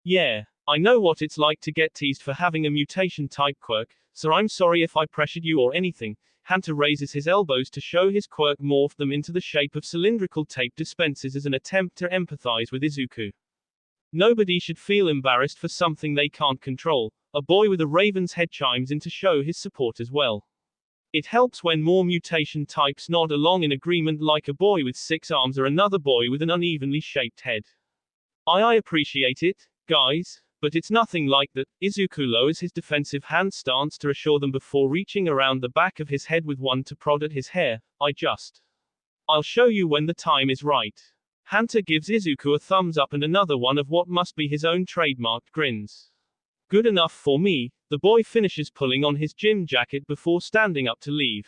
Yeah, I know what it's like to get teased for having a mutation-type quirk, so I'm sorry if I pressured you or anything. Hunter raises his elbows to show his quirk morphed them into the shape of cylindrical tape dispensers as an attempt to empathize with Izuku. Nobody should feel embarrassed for something they can't control. A boy with a raven's head chimes in to show his support as well. It helps when more mutation types nod along in agreement, like a boy with 6 arms or another boy with an unevenly shaped head. I appreciate it, guys, but it's nothing like that. Izuku lowers his defensive hand stance to assure them before reaching around the back of his head with one to prod at his hair. I'll show you when the time is right. Hunter gives Izuku a thumbs up and another one of what must be his own trademarked grins. Good enough for me. The boy finishes pulling on his gym jacket before standing up to leave.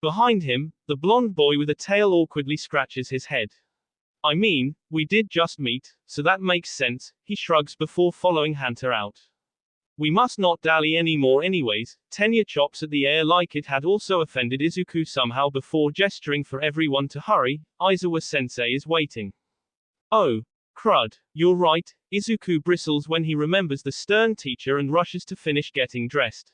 Behind him, the blonde boy with a tail awkwardly scratches his head. I mean, we did just meet, so that makes sense, he shrugs before following Hunter out. We must not dally anymore anyways. Tenya chops at the air like it had also offended Izuku somehow before gesturing for everyone to hurry. Aizawa-sensei is waiting. Oh, crud, you're right. Izuku bristles when he remembers the stern teacher and rushes to finish getting dressed.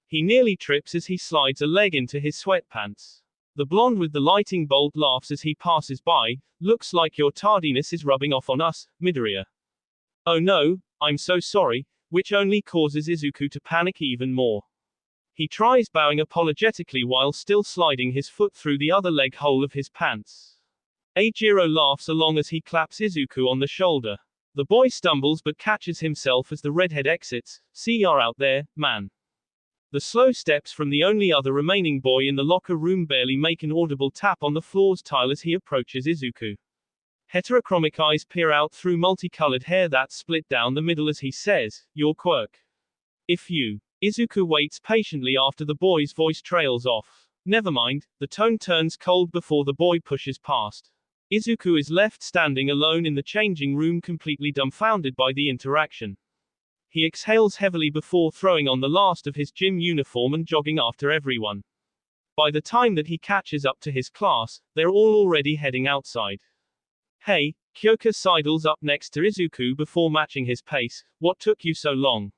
He nearly trips as he slides a leg into his sweatpants. The blonde with the lighting bolt laughs as he passes by. Looks like your tardiness is rubbing off on us, Midoriya. Oh no, I'm so sorry, which only causes Izuku to panic even more. He tries bowing apologetically while still sliding his foot through the other leg hole of his pants. Eijiro laughs along as he claps Izuku on the shoulder. The boy stumbles but catches himself as the redhead exits. See ya out there, man. The slow steps from the only other remaining boy in the locker room barely make an audible tap on the floor's tile as he approaches Izuku. Heterochromic eyes peer out through multicolored hair that's split down the middle as he says, your quirk. If you. Izuku waits patiently after the boy's voice trails off. Never mind, the tone turns cold before the boy pushes past. Izuku is left standing alone in the changing room completely dumbfounded by the interaction. He exhales heavily before throwing on the last of his gym uniform and jogging after everyone. By the time that he catches up to his class, they're all already heading outside. Hey, Kyoka sidles up next to Izuku before matching his pace. What took you so long?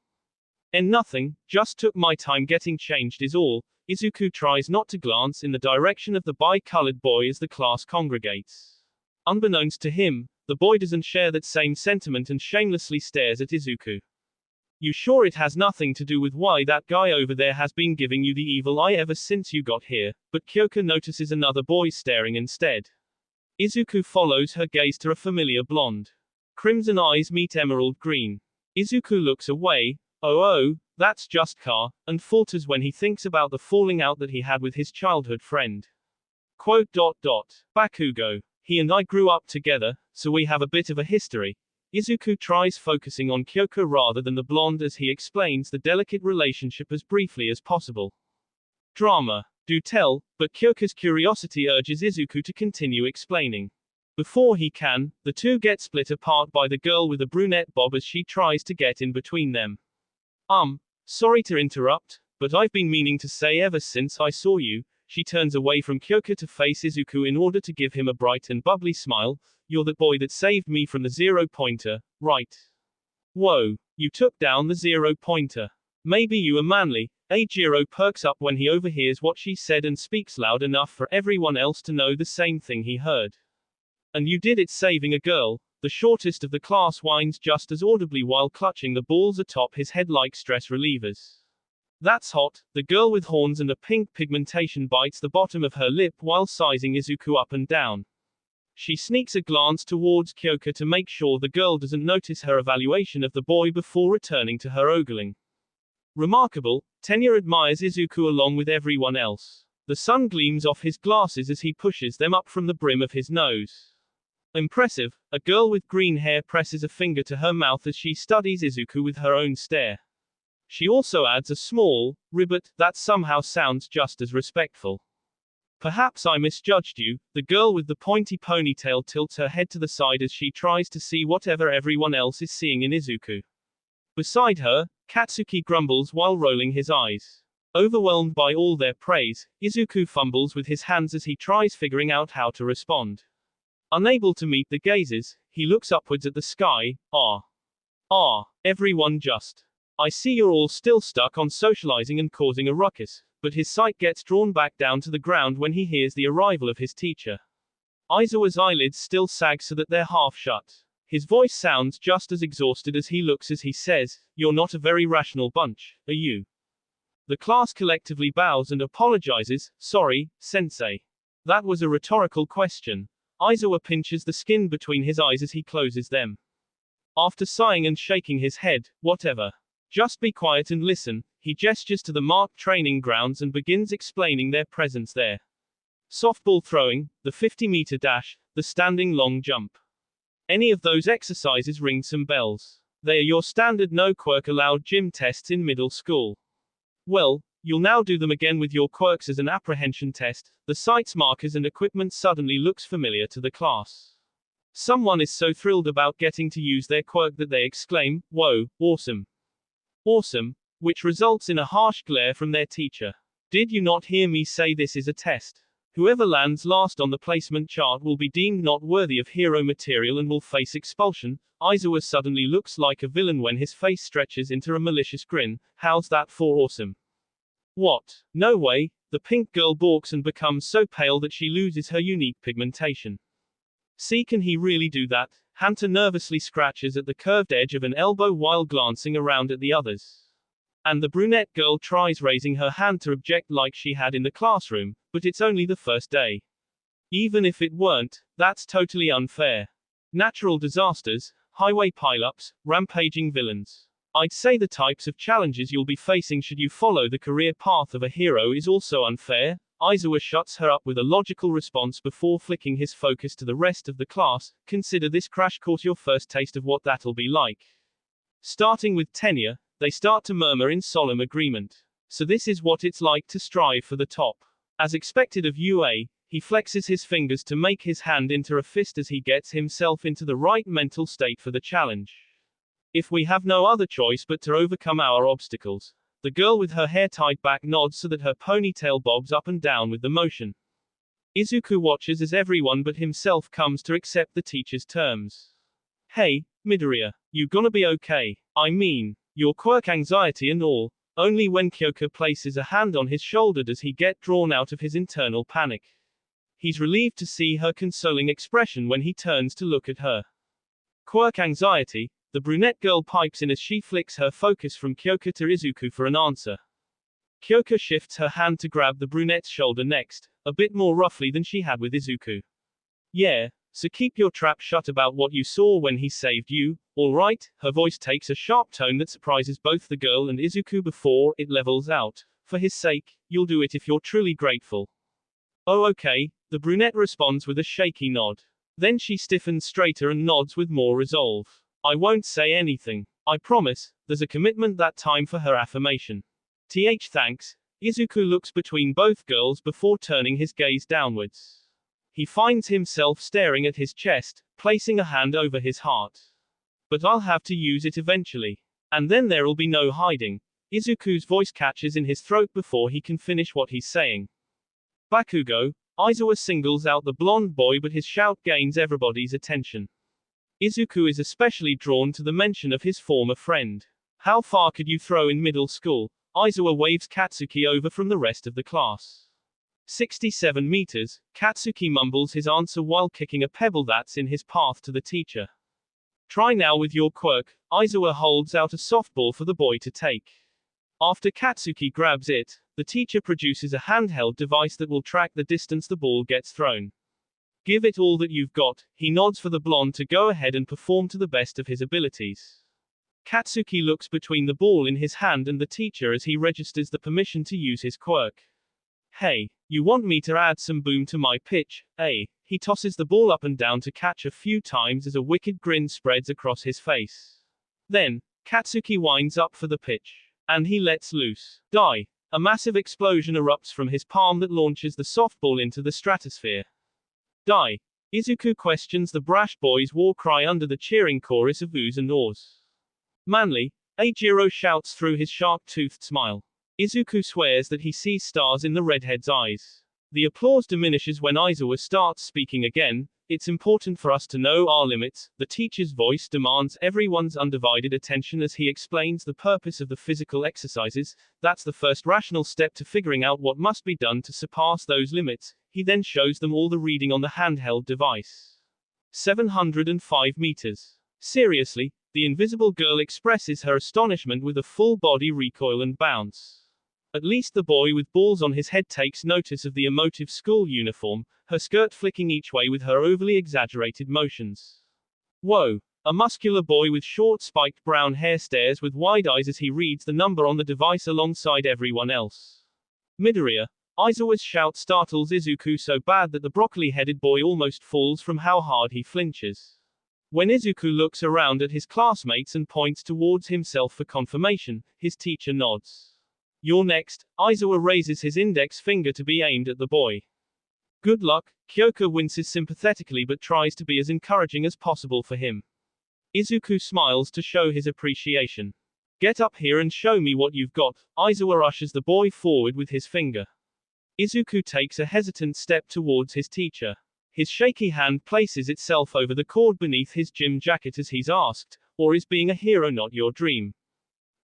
And nothing, just took my time getting changed is all. Izuku tries not to glance in the direction of the bi-colored boy as the class congregates. Unbeknownst to him, the boy doesn't share that same sentiment and shamelessly stares at Izuku. You sure it has nothing to do with why that guy over there has been giving you the evil eye ever since you got here? But Kyoka notices another boy staring instead. Izuku follows her gaze to a familiar blonde. Crimson eyes meet emerald green. Izuku looks away. Oh, that's just Car, and falters when he thinks about the falling out that he had with his childhood friend. Bakugo. He and I grew up together, so we have a bit of a history. Izuku tries focusing on Kyoka rather than the blonde as he explains the delicate relationship as briefly as possible. Drama. Do tell, but Kyoka's curiosity urges Izuku to continue explaining. Before he can, the two get split apart by the girl with a brunette bob as she tries to get in between them. Sorry to interrupt, but I've been meaning to say ever since I saw you. She turns away from Kyoka to face Izuku in order to give him a bright and bubbly smile. You're the boy that saved me from the 0-pointer, right? Whoa, you took down the 0-pointer. Maybe you are manly. Eijiro perks up when he overhears what she said and speaks loud enough for everyone else to know the same thing he heard. And you did it saving a girl. The shortest of the class whines just as audibly while clutching the balls atop his head like stress relievers. That's hot. The girl with horns and a pink pigmentation bites the bottom of her lip while sizing Izuku up and down. She sneaks a glance towards Kyoka to make sure the girl doesn't notice her evaluation of the boy before returning to her ogling. Remarkable, Tenya admires Izuku along with everyone else. The sun gleams off his glasses as he pushes them up from the brim of his nose. Impressive, a girl with green hair presses a finger to her mouth as she studies Izuku with her own stare. She also adds a small ribbit that somehow sounds just as respectful. Perhaps I misjudged you. The girl with the pointy ponytail tilts her head to the side as she tries to see whatever everyone else is seeing in Izuku. Beside her, Katsuki grumbles while rolling his eyes. Overwhelmed by all their praise, Izuku fumbles with his hands as he tries figuring out how to respond. Unable to meet the gazes, he looks upwards at the sky. Everyone just. I see you're all still stuck on socializing and causing a ruckus, but his sight gets drawn back down to the ground when he hears the arrival of his teacher. Aizawa's eyelids still sag so that they're half shut. His voice sounds just as exhausted as he looks as he says, "You're not a very rational bunch, are you?" The class collectively bows and apologizes. Sorry, sensei. That was a rhetorical question. Aizawa pinches the skin between his eyes as he closes them. After sighing and shaking his head, whatever. Just be quiet and listen. He gestures to the marked training grounds and begins explaining their presence there. Softball throwing, the 50-meter dash, the standing long jump. Any of those exercises ring some bells. They are your standard no-quirk allowed gym tests in middle school. Well, you'll now do them again with your quirks as an apprehension test. The sights, markers and equipment suddenly looks familiar to the class. Someone is so thrilled about getting to use their quirk that they exclaim, "Whoa, awesome. Awesome," which results in a harsh glare from their teacher. Did you not hear me say this is a test? Whoever lands last on the placement chart will be deemed not worthy of hero material and will face expulsion. Aizawa suddenly looks like a villain when his face stretches into a malicious grin. How's that for awesome? What? No way. The pink girl balks and becomes so pale that she loses her unique pigmentation. See, can he really do that? Hunter nervously scratches at the curved edge of an elbow while glancing around at the others. And the brunette girl tries raising her hand to object like she had in the classroom, but it's only the first day. Even if it weren't, that's totally unfair. Natural disasters, highway pileups, rampaging villains. I'd say the types of challenges you'll be facing should you follow the career path of a hero is also unfair. Aizawa shuts her up with a logical response before flicking his focus to the rest of the class. Consider this crash course your first taste of what that'll be like. Starting with Tenya, they start to murmur in solemn agreement. So this is what it's like to strive for the top. As expected of UA, he flexes his fingers to make his hand into a fist as he gets himself into the right mental state for the challenge. If we have no other choice but to overcome our obstacles. The girl with her hair tied back nods so that her ponytail bobs up and down with the motion. Izuku watches as everyone but himself comes to accept the teacher's terms. Hey, Midoriya, you gonna be okay? I mean, your quirk anxiety and all. Only when Kyoka places a hand on his shoulder does he get drawn out of his internal panic. He's relieved to see her consoling expression when he turns to look at her. Quirk anxiety, the brunette girl pipes in as she flicks her focus from Kyoka to Izuku for an answer. Kyoka shifts her hand to grab the brunette's shoulder next, a bit more roughly than she had with Izuku. Yeah, so keep your trap shut about what you saw when he saved you, alright? Her voice takes a sharp tone that surprises both the girl and Izuku before it levels out. For his sake, you'll do it if you're truly grateful. Oh okay, the brunette responds with a shaky nod. Then she stiffens straighter and nods with more resolve. I won't say anything. I promise. There's a commitment that time for her affirmation. Thanks. Izuku looks between both girls before turning his gaze downwards. He finds himself staring at his chest, placing a hand over his heart. But I'll have to use it eventually. And then there'll be no hiding. Izuku's voice catches in his throat before he can finish what he's saying. Bakugo. Aizawa singles out the blonde boy, but his shout gains everybody's attention. Izuku is especially drawn to the mention of his former friend. How far could you throw in middle school? Aizawa waves Katsuki over from the rest of the class. 67 meters, Katsuki mumbles his answer while kicking a pebble that's in his path to the teacher. Try now with your quirk. Aizawa holds out a softball for the boy to take. After Katsuki grabs it, the teacher produces a handheld device that will track the distance the ball gets thrown. Give it all that you've got. He nods for the blonde to go ahead and perform to the best of his abilities. Katsuki looks between the ball in his hand and the teacher as he registers the permission to use his quirk. Hey, you want me to add some boom to my pitch, eh? He tosses the ball up and down to catch a few times as a wicked grin spreads across his face. Then, Katsuki winds up for the pitch. And he lets loose. Die. A massive explosion erupts from his palm that launches the softball into the stratosphere. Die. Izuku questions the brash boy's war cry under the cheering chorus of oohs and ahs. Manly, Eijiro shouts through his sharp-toothed smile. Izuku swears that he sees stars in the redhead's eyes. The applause diminishes when Aizawa starts speaking again. It's important for us to know our limits. The teacher's voice demands everyone's undivided attention as he explains the purpose of the physical exercises. That's the first rational step to figuring out what must be done to surpass those limits. He then shows them all the reading on the handheld device. 705 meters. Seriously, the invisible girl expresses her astonishment with a full body recoil and bounce. At least the boy with balls on his head takes notice of the emotive school uniform, her skirt flicking each way with her overly exaggerated motions. Whoa! A muscular boy with short spiked brown hair stares with wide eyes as he reads the number on the device alongside everyone else. Midoriya. Aizawa's shout startles Izuku so bad that the broccoli-headed boy almost falls from how hard he flinches. When Izuku looks around at his classmates and points towards himself for confirmation, his teacher nods. You're next. Aizawa raises his index finger to be aimed at the boy. Good luck. Kyoka winces sympathetically but tries to be as encouraging as possible for him. Izuku smiles to show his appreciation. Get up here and show me what you've got. Aizawa ushers the boy forward with his finger. Izuku takes a hesitant step towards his teacher. His shaky hand places itself over the cord beneath his gym jacket as he's asked, or is being a hero not your dream?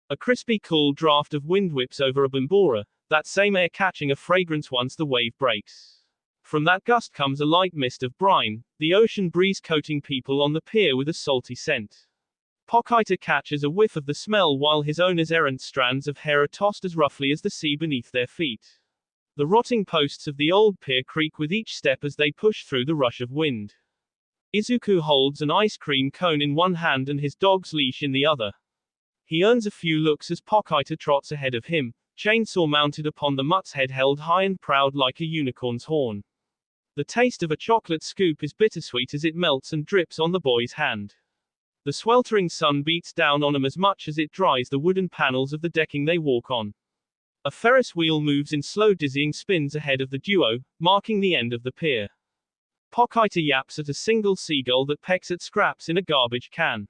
A crispy cool draft of wind whips over a bambora, that same air catching a fragrance once the wave breaks. From that gust comes a light mist of brine, the ocean breeze coating people on the pier with a salty scent. Pochita catches a whiff of the smell while his owner's errant strands of hair are tossed as roughly as the sea beneath their feet. The rotting posts of the old pier creak with each step as they push through the rush of wind. Izuku holds an ice cream cone in one hand and his dog's leash in the other. He earns a few looks as Pochita trots ahead of him, chainsaw mounted upon the mutt's head held high and proud like a unicorn's horn. The taste of a chocolate scoop is bittersweet as it melts and drips on the boy's hand. The sweltering sun beats down on him as much as it dries the wooden panels of the decking they walk on. A Ferris wheel moves in slow dizzying spins ahead of the duo, marking the end of the pier. Pochita yaps at a single seagull that pecks at scraps in a garbage can.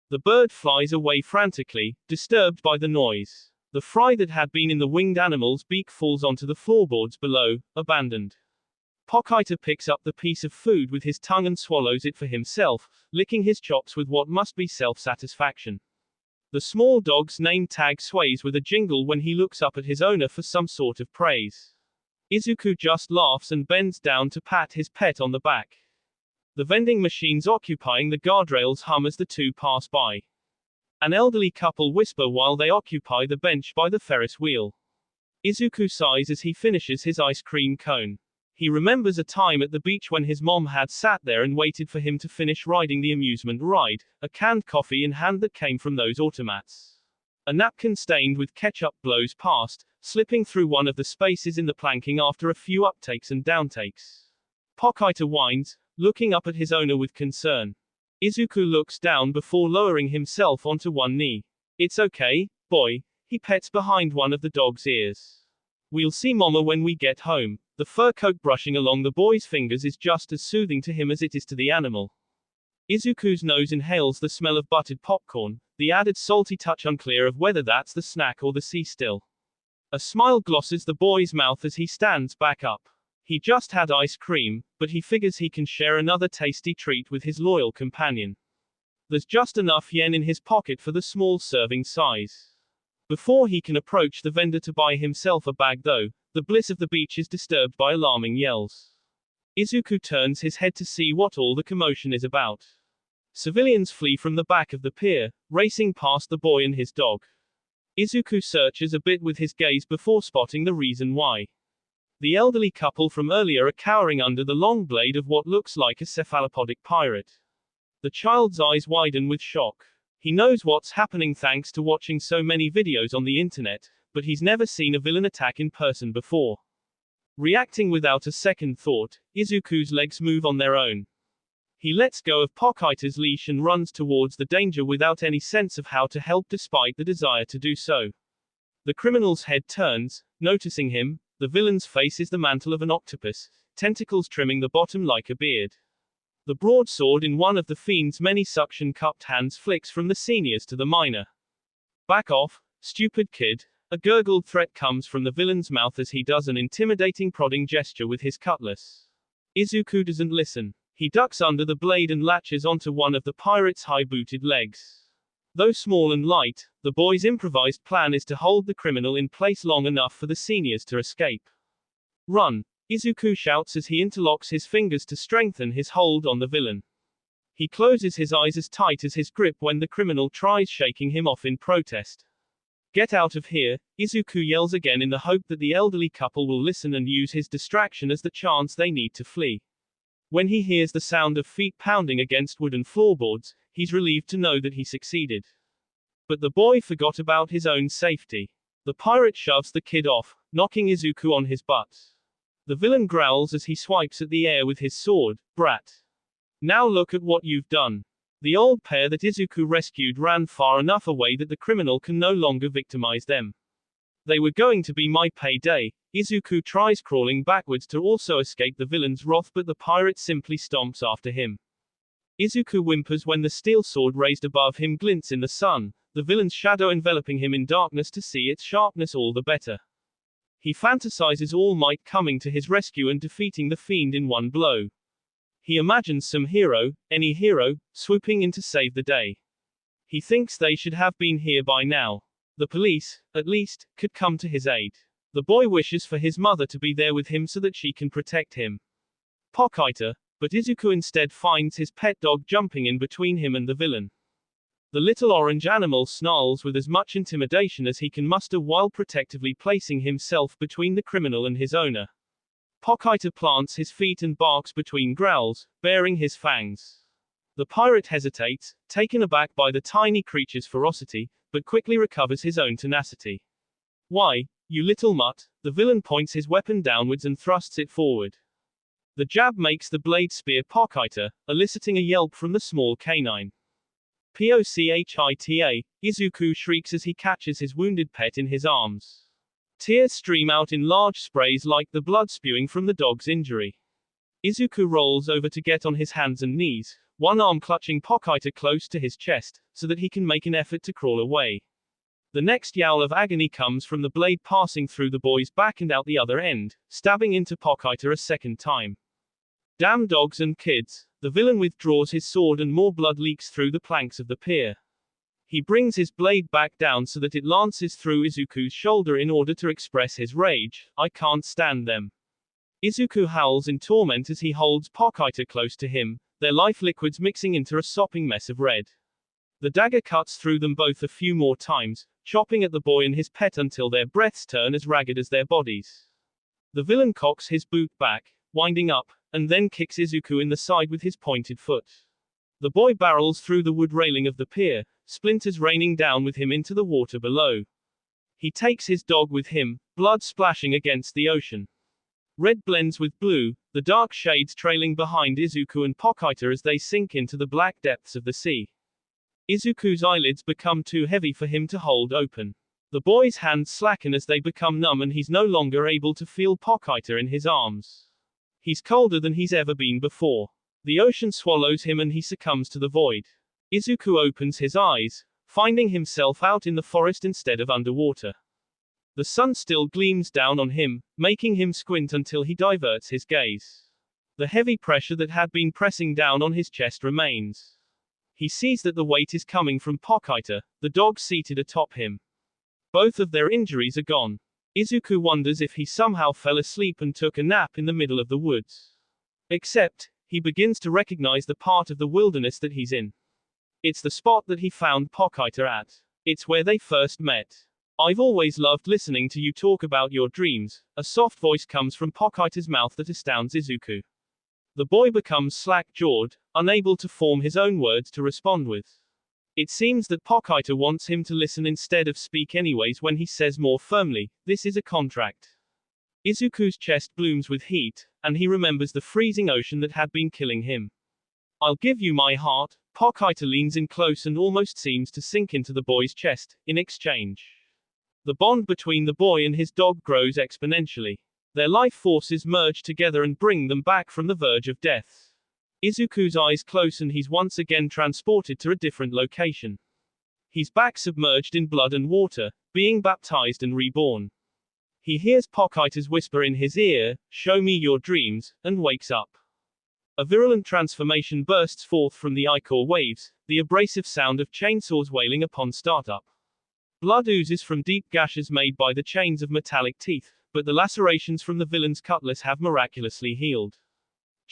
The bird flies away frantically, disturbed by the noise. The fry that had been in the winged animal's beak falls onto the floorboards below, abandoned. Pokita picks up the piece of food with his tongue and swallows it for himself, licking his chops with what must be self-satisfaction. The small dog's name tag sways with a jingle when he looks up at his owner for some sort of praise. Izuku just laughs and bends down to pat his pet on the back. The vending machines occupying the guardrails hum as the two pass by. An elderly couple whisper while they occupy the bench by the Ferris wheel. Izuku sighs as he finishes his ice cream cone. He remembers a time at the beach when his mom had sat there and waited for him to finish riding the amusement ride, a canned coffee in hand that came from those automats. A napkin stained with ketchup blows past, slipping through one of the spaces in the planking after a few uptakes and downtakes. Pokita whines, looking up at his owner with concern. Izuku looks down before lowering himself onto one knee. It's okay, boy, he pets behind one of the dog's ears. We'll see Mama when we get home. The fur coat brushing along the boy's fingers is just as soothing to him as it is to the animal. Izuku's nose inhales the smell of buttered popcorn, the added salty touch unclear of whether that's the snack or the sea still. A smile glosses the boy's mouth as he stands back up. He just had ice cream, but he figures he can share another tasty treat with his loyal companion. There's just enough yen in his pocket for the small serving size. Before he can approach the vendor to buy himself a bag though, the bliss of the beach is disturbed by alarming yells. Izuku turns his head to see what all the commotion is about. Civilians flee from the back of the pier, racing past the boy and his dog. Izuku searches a bit with his gaze before spotting the reason why. The elderly couple from earlier are cowering under the long blade of what looks like a cephalopodic pirate. The child's eyes widen with shock. He knows what's happening thanks to watching so many videos on the internet, but he's never seen a villain attack in person before. Reacting without a second thought, Izuku's legs move on their own. He lets go of Pokita's leash and runs towards the danger without any sense of how to help despite the desire to do so. The criminal's head turns, noticing him. The villain's face is the mantle of an octopus, tentacles trimming the bottom like a beard. The broadsword in one of the fiend's many suction-cupped hands flicks from the seniors to the minor. Back off, stupid kid. A gurgled threat comes from the villain's mouth as he does an intimidating prodding gesture with his cutlass. Izuku doesn't listen. He ducks under the blade and latches onto one of the pirate's high-booted legs. Though small and light, the boy's improvised plan is to hold the criminal in place long enough for the seniors to escape. Run! Izuku shouts as he interlocks his fingers to strengthen his hold on the villain. He closes his eyes as tight as his grip when the criminal tries shaking him off in protest. Get out of here, Izuku yells again in the hope that the elderly couple will listen and use his distraction as the chance they need to flee. When he hears the sound of feet pounding against wooden floorboards, he's relieved to know that he succeeded. But the boy forgot about his own safety. The pirate shoves the kid off, knocking Izuku on his butt. The villain growls as he swipes at the air with his sword. Brat. Now look at what you've done. The old pair that Izuku rescued ran far enough away that the criminal can no longer victimize them. They were going to be my payday. Izuku tries crawling backwards to also escape the villain's wrath, but the pirate simply stomps after him. Izuku whimpers when the steel sword raised above him glints in the sun, the villain's shadow enveloping him in darkness to see its sharpness all the better. He fantasizes All Might coming to his rescue and defeating the fiend in one blow. He imagines some hero, any hero, swooping in to save the day. He thinks they should have been here by now. The police, at least, could come to his aid. The boy wishes for his mother to be there with him so that she can protect him. Pokita, but Izuku instead finds his pet dog jumping in between him and the villain. The little orange animal snarls with as much intimidation as he can muster while protectively placing himself between the criminal and his owner. Pokita plants his feet and barks between growls, baring his fangs. The pirate hesitates, taken aback by the tiny creature's ferocity, but quickly recovers his own tenacity. Why, you little mutt, the villain points his weapon downwards and thrusts it forward. The jab makes the blade spear Pokita, eliciting a yelp from the small canine. Pochita, Izuku shrieks as he catches his wounded pet in his arms. Tears stream out in large sprays like the blood spewing from the dog's injury. Izuku rolls over to get on his hands and knees, one arm clutching Pokita close to his chest, so that he can make an effort to crawl away. The next yowl of agony comes from the blade passing through the boy's back and out the other end, stabbing into Pokita a second time. Damn dogs and kids. The villain withdraws his sword and more blood leaks through the planks of the pier. He brings his blade back down so that it lances through Izuku's shoulder in order to express his rage. I can't stand them. Izuku howls in torment as he holds Pochita close to him, their life liquids mixing into a sopping mess of red. The dagger cuts through them both a few more times, chopping at the boy and his pet until their breaths turn as ragged as their bodies. The villain cocks his boot back, winding up, and then kicks Izuku in the side with his pointed foot. The boy barrels through the wood railing of the pier, splinters raining down with him into the water below. He takes his dog with him, blood splashing against the ocean. Red blends with blue, the dark shades trailing behind Izuku and Pochita as they sink into the black depths of the sea. Izuku's eyelids become too heavy for him to hold open. The boy's hands slacken as they become numb and he's no longer able to feel Pochita in his arms. He's colder than he's ever been before. The ocean swallows him and he succumbs to the void. Izuku opens his eyes, finding himself out in the forest instead of underwater. The sun still gleams down on him, making him squint until he diverts his gaze. The heavy pressure that had been pressing down on his chest remains. He sees that the weight is coming from Pochita, the dog seated atop him. Both of their injuries are gone. Izuku wonders if he somehow fell asleep and took a nap in the middle of the woods. Except, he begins to recognize the part of the wilderness that he's in. It's the spot that he found Pochita at. It's where they first met. I've always loved listening to you talk about your dreams. A soft voice comes from Pochita's mouth that astounds Izuku. The boy becomes slack-jawed, unable to form his own words to respond with. It seems that Pochita wants him to listen instead of speak anyways when he says more firmly, this is a contract. Izuku's chest blooms with heat, and he remembers the freezing ocean that had been killing him. I'll give you my heart. Pochita leans in close and almost seems to sink into the boy's chest, in exchange. The bond between the boy and his dog grows exponentially. Their life forces merge together and bring them back from the verge of death. Izuku's eyes close and he's once again transported to a different location. He's back submerged in blood and water, being baptized and reborn. He hears Pochita's whisper in his ear, show me your dreams, and wakes up. A virulent transformation bursts forth from the ichor waves, the abrasive sound of chainsaws wailing upon startup. Blood oozes from deep gashes made by the chains of metallic teeth, but the lacerations from the villain's cutlass have miraculously healed.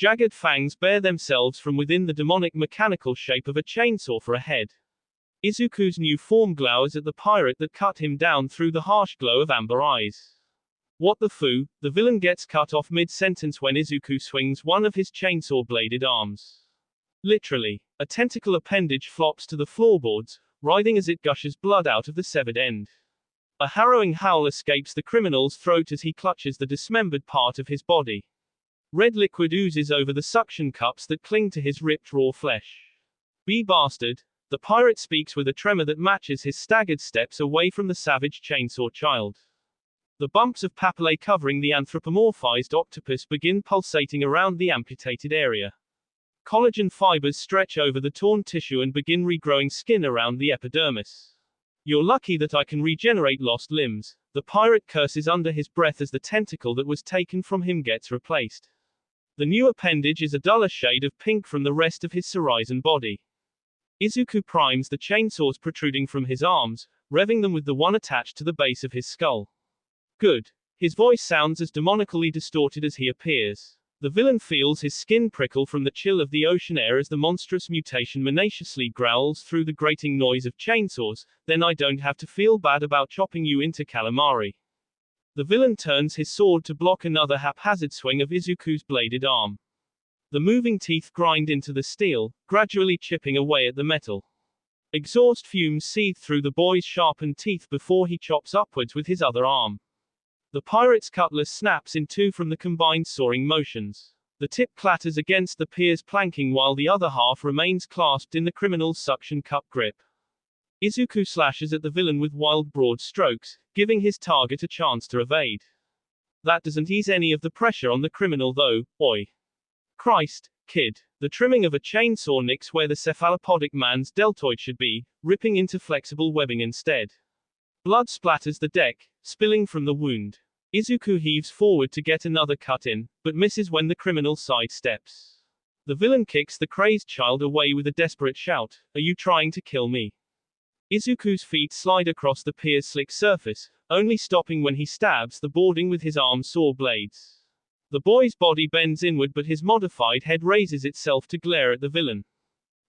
Jagged fangs bare themselves from within the demonic mechanical shape of a chainsaw for a head. Izuku's new form glowers at the pirate that cut him down through the harsh glow of amber eyes. What the foo? The villain gets cut off mid-sentence when Izuku swings one of his chainsaw-bladed arms. Literally, a tentacle appendage flops to the floorboards, writhing as it gushes blood out of the severed end. A harrowing howl escapes the criminal's throat as he clutches the dismembered part of his body. Red liquid oozes over the suction cups that cling to his ripped raw flesh. Be bastard. The pirate speaks with a tremor that matches his staggered steps away from the savage chainsaw child. The bumps of papillae covering the anthropomorphized octopus begin pulsating around the amputated area. Collagen fibers stretch over the torn tissue and begin regrowing skin around the epidermis. You're lucky that I can regenerate lost limbs. The pirate curses under his breath as the tentacle that was taken from him gets replaced. The new appendage is a duller shade of pink from the rest of his Horizon body. Izuku primes the chainsaws protruding from his arms, revving them with the one attached to the base of his skull. Good. His voice sounds as demonically distorted as he appears. The villain feels his skin prickle from the chill of the ocean air as the monstrous mutation minaciously growls through the grating noise of chainsaws, then I don't have to feel bad about chopping you into calamari. The villain turns his sword to block another haphazard swing of Izuku's bladed arm. The moving teeth grind into the steel, gradually chipping away at the metal. Exhaust fumes seethe through the boy's sharpened teeth before he chops upwards with his other arm. The pirate's cutlass snaps in two from the combined soaring motions. The tip clatters against the pier's planking while the other half remains clasped in the criminal's suction cup grip. Izuku slashes at the villain with wild broad strokes, giving his target a chance to evade. That doesn't ease any of the pressure on the criminal though, oi. Christ, kid. The trimming of a chainsaw nicks where the cephalopodic man's deltoid should be, ripping into flexible webbing instead. Blood splatters the deck, spilling from the wound. Izuku heaves forward to get another cut in, but misses when the criminal sidesteps. The villain kicks the crazed child away with a desperate shout, "Are you trying to kill me?" Izuku's feet slide across the pier's slick surface, only stopping when he stabs the boarding with his arm saw blades. The boy's body bends inward, but his modified head raises itself to glare at the villain.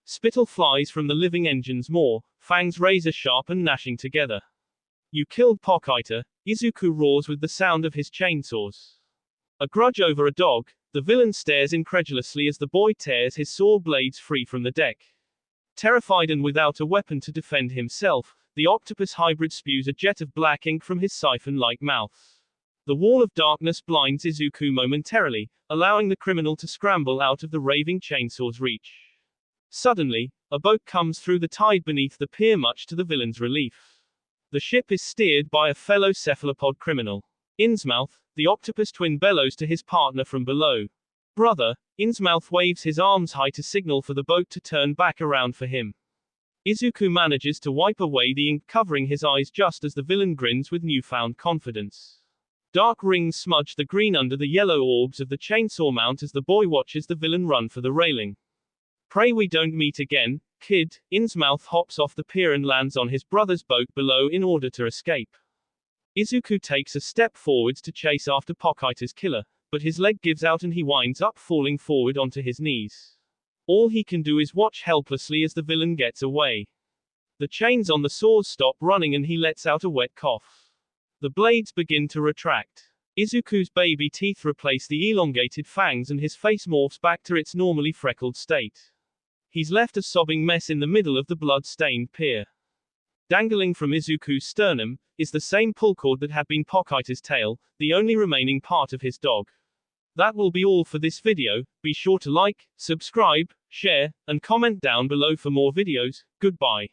Spittle flies from the living engine's maw, fangs razor sharp and gnashing together. "You killed Pochi," Izuku roars with the sound of his chainsaws. A grudge over a dog, the villain stares incredulously as the boy tears his saw blades free from the deck. Terrified and without a weapon to defend himself, the octopus hybrid spews a jet of black ink from his siphon-like mouth. The wall of darkness blinds Izuku momentarily, allowing the criminal to scramble out of the raving chainsaw's reach. Suddenly, a boat comes through the tide beneath the pier, much to the villain's relief. The ship is steered by a fellow cephalopod criminal. Innsmouth, the octopus twin, bellows to his partner from below. "Brother," Innsmouth waves his arms high to signal for the boat to turn back around for him. Izuku manages to wipe away the ink covering his eyes just as the villain grins with newfound confidence. Dark rings smudge the green under the yellow orbs of the chainsaw mount as the boy watches the villain run for the railing. "Pray we don't meet again, kid." Innsmouth hops off the pier and lands on his brother's boat below in order to escape. Izuku takes a step forwards to chase after Pochi's killer, but his leg gives out and he winds up falling forward onto his knees. All he can do is watch helplessly as the villain gets away. The chains on the saws stop running and he lets out a wet cough. The blades begin to retract. Izuku's baby teeth replace the elongated fangs and his face morphs back to its normally freckled state. He's left a sobbing mess in the middle of the blood-stained pier. Dangling from Izuku's sternum is the same pullcord that had been Pochi's tail, the only remaining part of his dog. That will be all for this video. Be sure to like, subscribe, share, and comment down below for more videos. Goodbye.